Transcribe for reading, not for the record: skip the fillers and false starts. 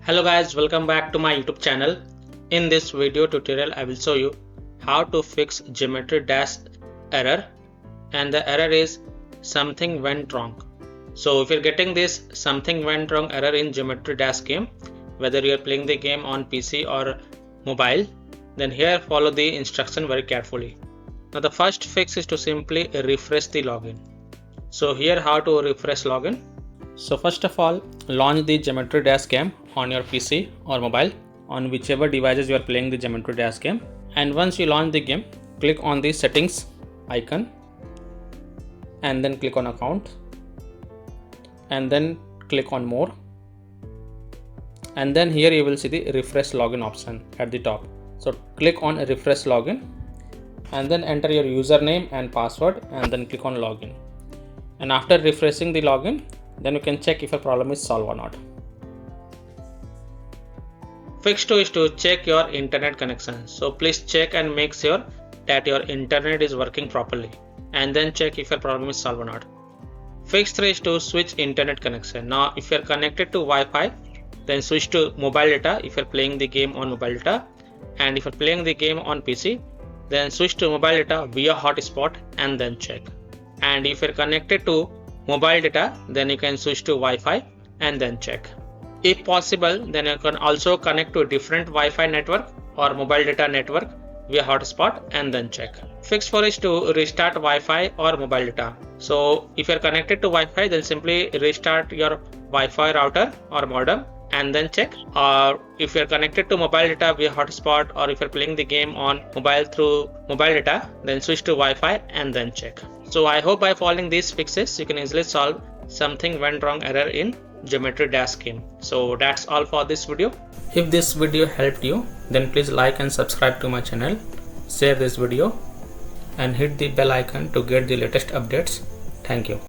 Hello guys, welcome back to my YouTube channel. In this video tutorial I will show you how to fix geometry dash error, and the error is something went wrong. So if you're getting this something went wrong error in geometry dash game, whether you're playing the game on PC or mobile, then here follow the instruction very carefully. Now the first fix is to simply refresh the login. So here how to refresh login. So first of all, launch the Geometry Dash game on your PC or mobile on whichever devices you are playing the Geometry Dash game. And once you launch the game, click on the settings icon and then click on account and then click on more. And then here you will see the refresh login option at the top. So click on refresh login and then enter your username and password and then click on login. And after refreshing the login, then you can check if a problem is solved or not. Fix 2 is to check your internet connection. So please check and make sure that your internet is working properly and then check if your problem is solved or not. Fix 3 is to switch internet connection. Now if you are connected to Wi-Fi, then switch to mobile data if you are playing the game on mobile data, and if you are playing the game on PC, then switch to mobile data via hotspot and then check. And if you are connected to mobile data, then you can switch to Wi-Fi and then check. If possible, then you can also connect to a different Wi-Fi network or mobile data network via hotspot and then check. Fix 4 is to restart Wi-Fi or mobile data. So if you are connected to Wi-Fi, then simply restart your Wi-Fi router or modem and then check. Or if you are connected to mobile data via hotspot, or if you are playing the game on mobile through mobile data, then switch to Wi-Fi and then check. So I hope by following these fixes you can easily solve something went wrong error in Geometry Dash game. So that's all for this video. If this video helped you, then please like and subscribe to my channel, share this video and hit the bell icon to get the latest updates. Thank you.